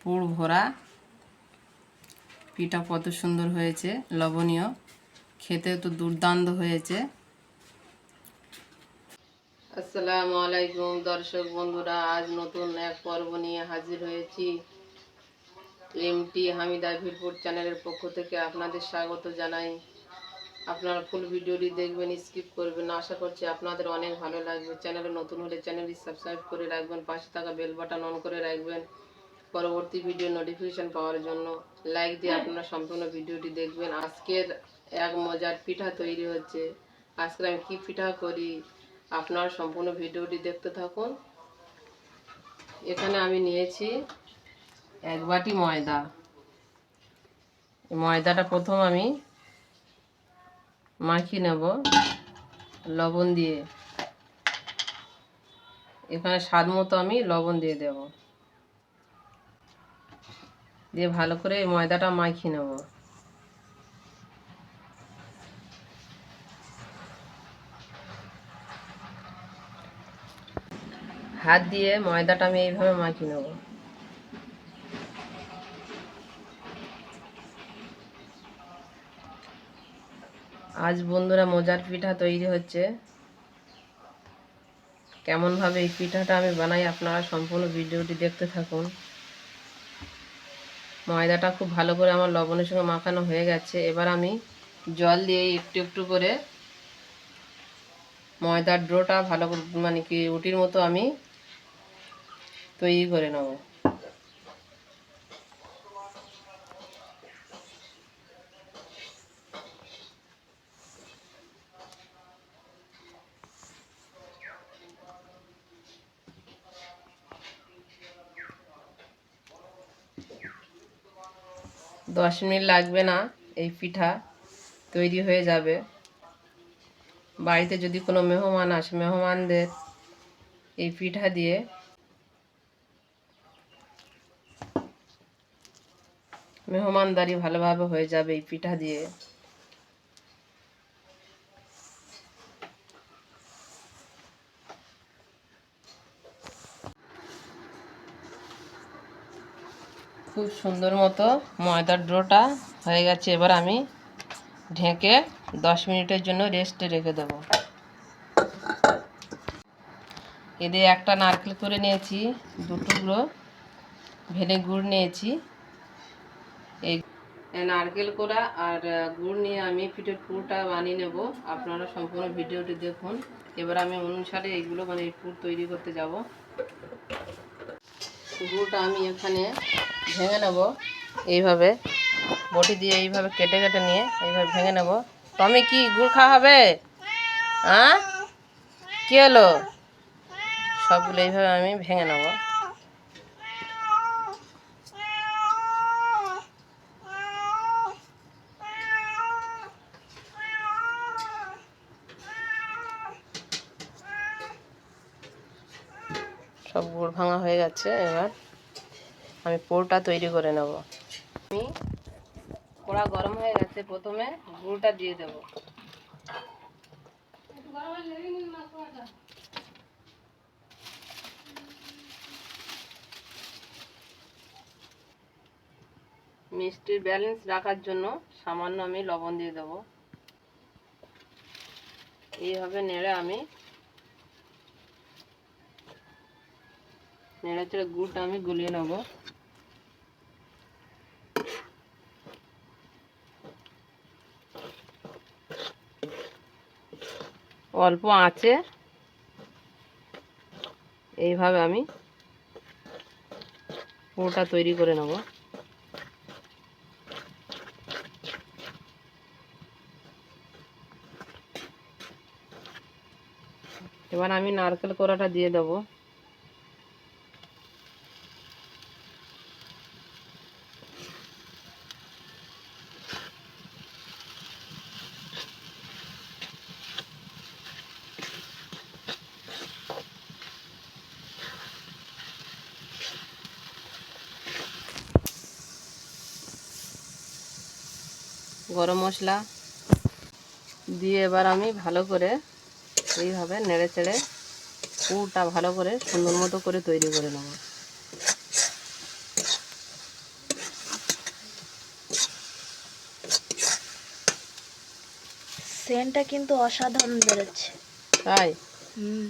পুর ভরা পিঠা কত সুন্দর হয়েছে, লবণীয়, খেতে তো দুর্দান্ত হয়েছে। আসসালামু আলাইকুম দর্শক বন্ধুরা, আজ নতুন এক পর্ব নিয়ে হাজির হয়েছি। এমটি হামিদা ভিরপুর চ্যানেলের পক্ষ থেকে আপনাদের স্বাগত জানাই। আপনারা ফুল ভিডিওটি দেখবেন, স্কিপ করবেন না। আশা করছি আপনাদের অনেক ভালো লাগবে। চ্যানেলে নতুন হলে চ্যানেলটি সাবস্ক্রাইব করে রাখবেন, পাশে থাকা বেল বাটন অন করে রাখবেন পরবর্তী ভিডিও নোটিফিকেশন পাওয়ার জন্য। লাইক দিয়ে আপনারা সম্পূর্ণ ভিডিওটি দেখবেন। আজকের এক মজার পিঠা তৈরি হচ্ছে। আজকে আমি কী পিঠা করি, আপনারা সম্পূর্ণ ভিডিওটি দেখতে থাকুন। এখানে আমি নিয়েছি 1 বাটি ময়দা। ময়দাটা প্রথম আমি মাখিয়ে নেব লবণ দিয়ে। এখানে স্বাদ মতো আমি লবণ দিয়ে দেব, দিয়ে ভালো করে এই ময়দাটা মাখিয়ে নেব। হাত দিয়ে ময়দাটা আমি এইভাবে মাখিয়ে নেব। আজ বন্ধুরা মজার পিঠা তৈরি হচ্ছে। কেমনভাবে এই পিঠাটা আমি বানাই আপনারা সম্পূর্ণ ভিডিওটি দেখতে থাকুন। ময়দাটা খুব ভালো করে আমার লবণের সঙ্গে মাখানো হয়ে গেছে। এবার আমি জল দিয়ে একটু একটু করে ময়দার ডোটা ভালো করে মানে কি রুটির মতো আমি তৈরি করে নেব। 10 মিনিট লাগবে না, এই পিঠা তৈরি হয়ে যাবে। বাড়িতে যদি কোনো মেহমান আসে, মেহমানদের এই পিঠা দিয়ে মেহমানদারি ভালোভাবে হয়ে যাবে এই পিঠা দিয়ে। খুব সুন্দর মতো ময়দার ডোটা হয়ে গেছে। এবার আমি ঢেকে 10 মিনিটের জন্য রেস্টে রেখে দেব। এতে একটা নারকেল করে নিয়েছি, 2 টুকরো ভেনে গুড় নিয়েছি। এই নারকেল কোড়া আর গুড় নিয়ে আমি পিঠের পুরটা বানিয়ে নেব। আপনারা সম্পূর্ণ ভিডিওটি দেখুন। এবার আমি অনুসারে এইগুলো মানে এই পুর তৈরি করতে যাব। গুড়টা আমি এখানে ভেঙে নেব এইভাবে, বটি দিয়ে এইভাবে কেটে কেটে নিয়ে এইভাবে ভেঙে নেব। তুমি কি গুড় খাওয়া হবে? হ্যাঁ, কী হলো? সবগুলো এইভাবে আমি ভেঙে নেব। সব গুড় ভাঙা হয়ে গেছে। এবার আমি পুরটা তৈরি করে নেব। আমি কড়া গরম হয়ে গেছে, প্রথমে গুড়টা দিয়ে দেব। মিষ্টির ব্যালেন্স রাখার জন্য সামান্য আমি লবণ দিয়ে দেব। এইভাবে নেড়ে আমি নেড়ে চেড়ে গুড়টা আমি গুলিয়ে নেব। অল্প আঁচে এইভাবে আমি পুরটা তৈরি করে নেব। এবার আমি নারকেল কোড়াটা দিয়ে দেব। গরম মশলা দিয়ে এবার আমি ভালো করে এইভাবে নেড়ে চেড়ে পুরটা ভালো করে সুন্দর মতো করে তৈরি করে নেব। সেন্টটা কিন্তু অসাধারণ বেরোচ্ছে। তাই হুম।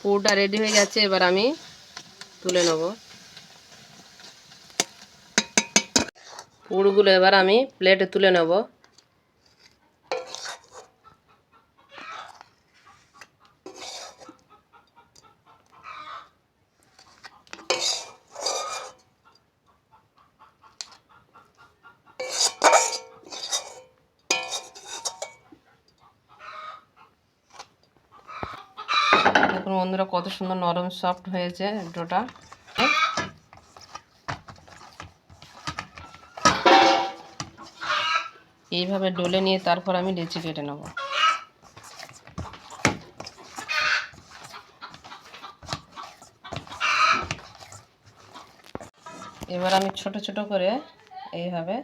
পুরটা রেডি হয়ে গেছে, এবার আমি তুলে নেব। পুরগুলো এবার আমি প্লেটে তুলে নেব। দেখুন বন্ধুরা, কত সুন্দর নরম সফট হয়েছে ডোটা। এইভাবে ডলে নিয়ে তারপর আমি লেচি কেটে নেব। এবার আমি ছোট ছোট করে এইভাবে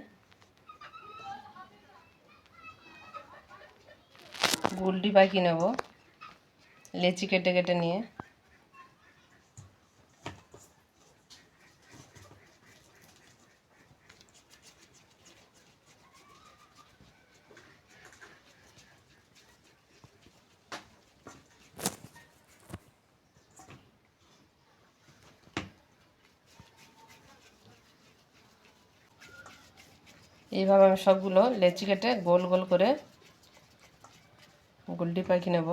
গুলটি পাকিয়ে নেব, লেচি কেটে কেটে নিয়ে। এইভাবে আমি সবগুলো লেচি কেটে গোল গোল করে গুলটি পাকিয়ে নেব।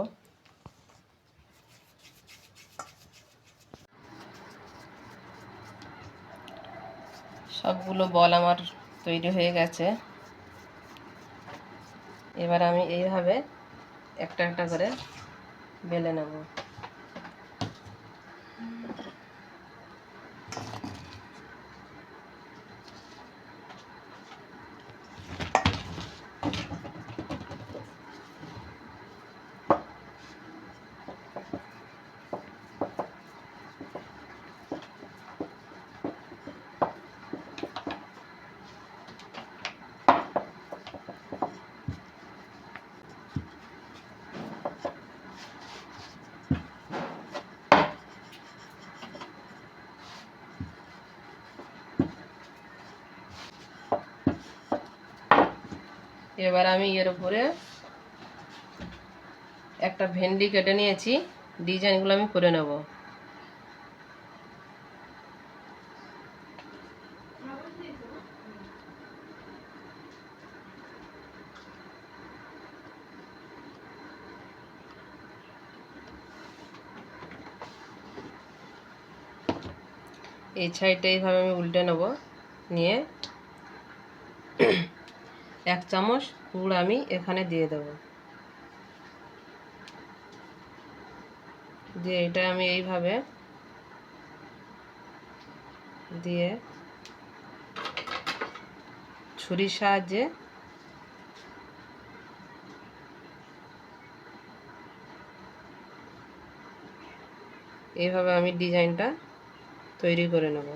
সবগুলো বল আমার তৈরি হয়ে গেছে। এবার আমি এইভাবে একটা একটা করে বেলে নেব। এবার আমি এর উপরে একটা ভেন্ডি কেটে নিয়েছি, ডিজাইনগুলো আমি করে নেব। এই সাইডটা এইভাবে আমি উল্টে নেব, নিয়ে 1 চামচ গুড় আমি এখানে দিয়ে দেব। দিয়ে এটা আমি এইভাবে দিয়ে ছুরির সাহায্যে এইভাবে আমি ডিজাইনটা তৈরি করে নেব।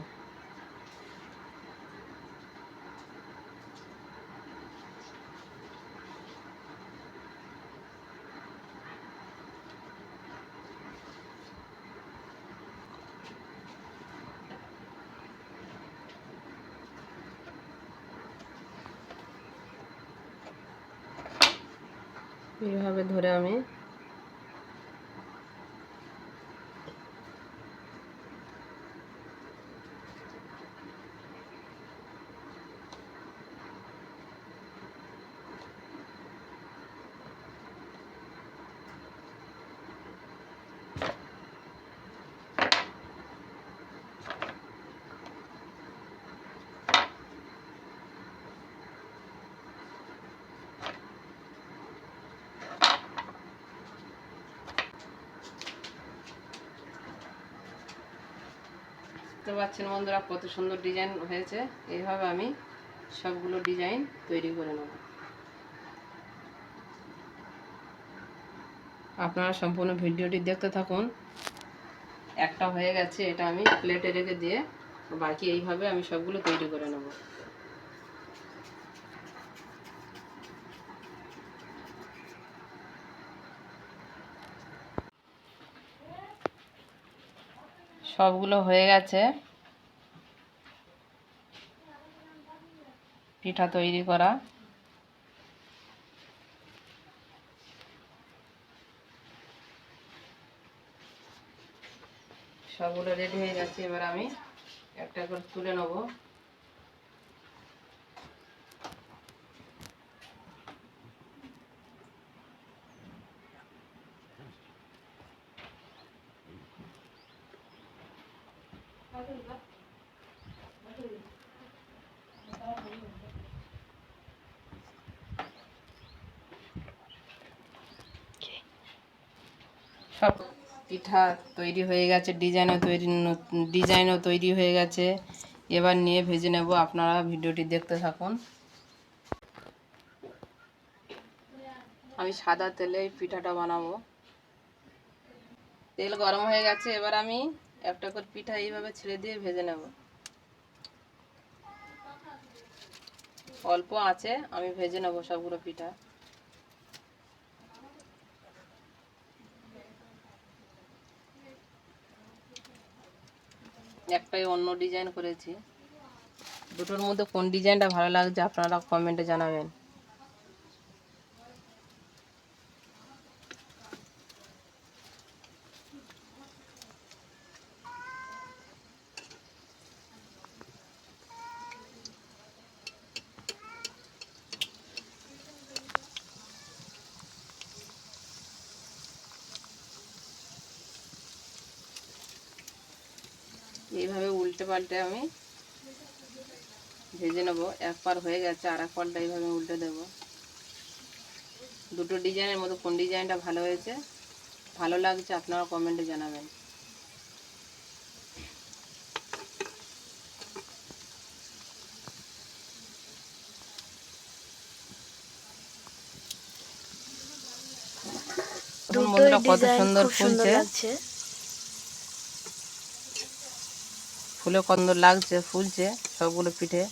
এইভাবে ধরে আমি দেখতে পাচ্ছেন বন্ধুরা, কত সুন্দর ডিজাইন হয়েছে। এইভাবে আমি সবগুলো ডিজাইন তৈরি করে নেব। আপনারা সম্পূর্ণ ভিডিওটি দেখতে থাকুন। একটা হয়ে গেছে, এটা আমি প্লেটে রেখে দিয়ে বাকি এইভাবে আমি সবগুলো তৈরি করে নেব। সবগুলো হয়ে গেছে পিঠা তৈরি করা। সবগুলো রেডি হয়ে গেছে, এবার আমি একটা করে তুলে নেব। সব পিঠা তৈরি হয়ে গেছে, ডিজাইনও তৈরি হয়ে গেছে। এবার নিয়ে ভেজে নেব, আপনারা ভিডিওটি দেখতে থাকুন। আমি সাদা তেলে এই পিঠাটা বানাবো। তেল গরম হয়ে গেছে, এবার আমি একটা করে পিঠা এইভাবে ছেড়ে দিয়ে ভেজে নেব। অল্প আছে আমি ভেজে নেব সবগুলো পিঠা। একটাই অন্য ডিজাইন করেছি, দুটোর মধ্যে কোন ডিজাইনটা ভালো লাগছে আপনারা কমেন্টে জানাবেন। এইভাবে উল্টে পাল্টে আমি ভেজে নেব। এক পার হয়ে গেছে, আর এক পারটা এইভাবে উল্টে দেব। দুটো ডিজাইনের মধ্যে কোন ডিজাইনটা ভালো হয়েছে ভালো লাগছে আপনারা কমেন্টে জানাবেন। দুটোই বন্ধুরা কত ডিজাইন সুন্দর খুব সুন্দর ফুলছে, লাগছে। ফুলে কত সুন্দর লাগছে, ফুলছে সবগুলো পিঠে।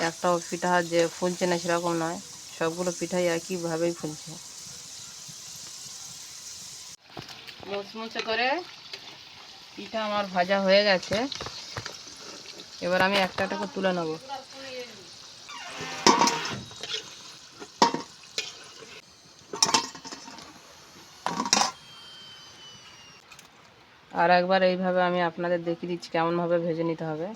একটাও পিঠা যে ফুলছে না সেরকম নয়, সবগুলো পিঠাই একইভাবেই ফুলছে। মুচমুচে করে পিঠা আমার ভাজা হয়ে গেছে, এবার আমি একটা একটা করে তুলে নেব। আর একবার এইভাবে আমি আপনাদের দেখিয়ে দিচ্ছি কেমনভাবে ভেজে নিতে হবে।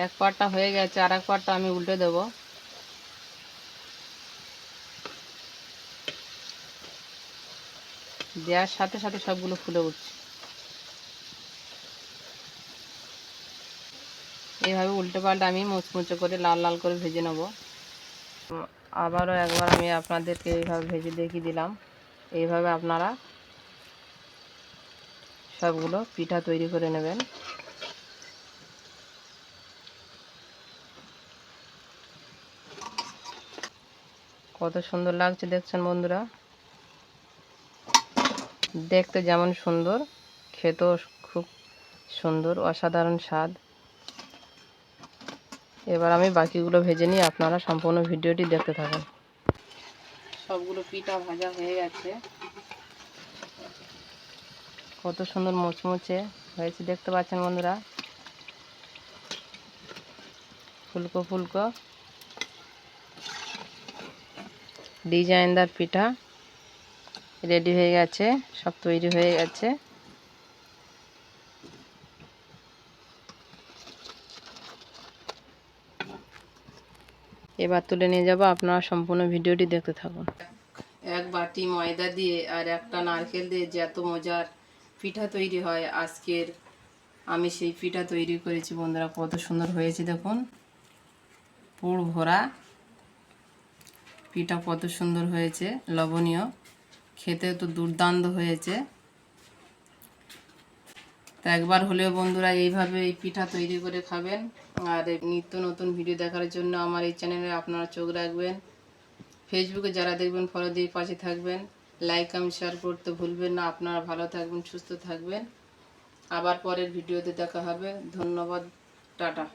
এক পাটটা হয়ে গেছে, আর এক পাটটা আমি উল্টে দেব। দেওয়ার সাথে সাথে সবগুলো ফুলে উঠছে। এইভাবে উল্টে পাল্টে আমি মুচমুচে করে লাল লাল করে ভেজে নেব। আবারও একবার আমি আপনাদেরকে এইভাবে ভেজে দেখিয়ে দিলাম। এইভাবে আপনারা সবগুলো পিঠা তৈরি করে নেবেন। কত সুন্দর লাগছে দেখছেন বন্ধুরা, দেখতে যেমন সুন্দর খেতেও খুব সুন্দর, অসাধারণ স্বাদ। এবার আমি বাকিগুলো ভেজে নিয়ে আপনারা সম্পূর্ণ ভিডিওটি দেখতে থাকুন। সবগুলো পিঠা ভাজা হয়ে গেছে, কত সুন্দর মুচমুচে হয়েছে দেখতে পাচ্ছেন বন্ধুরা, ফুলকো ফুলকো ডিজাইনদার পিঠা রেডি হয়ে গেছে, সব তৈরি হয়ে গেছে। এবার তুলে নিয়ে যাব, আপনারা সম্পূর্ণ ভিডিওটি দেখতে থাকুন। এক বাটি ময়দা দিয়ে আর একটা নারকেল দিয়ে যে এত মজার পিঠা তৈরি হয়, আজকের আমি সেই পিঠা তৈরি করেছি বন্ধুরা। কত সুন্দর হয়েছে দেখুন, পুর ভরা পিঠা কত সুন্দর হয়েছে, লবণীয়, খেতে তো দুর্দান্ত হয়েছে। তো একবার হলেও বন্ধুরা এইভাবে এই পিঠা তৈরি করে খাবেন। আর নিত্য নতুন ভিডিও দেখার জন্য আমার এই চ্যানেলে আপনারা চোখ রাখবেন। ফেসবুকে যারা দেখবেন ফলো দিয়ে পাশে থাকবেন, লাইক কমেন্ট শেয়ার করতে ভুলবেন না। আপনারা ভালো থাকবেন, সুস্থ থাকবেন। আবার পরের ভিডিওতে দেখা হবে। ধন্যবাদ, টাটা।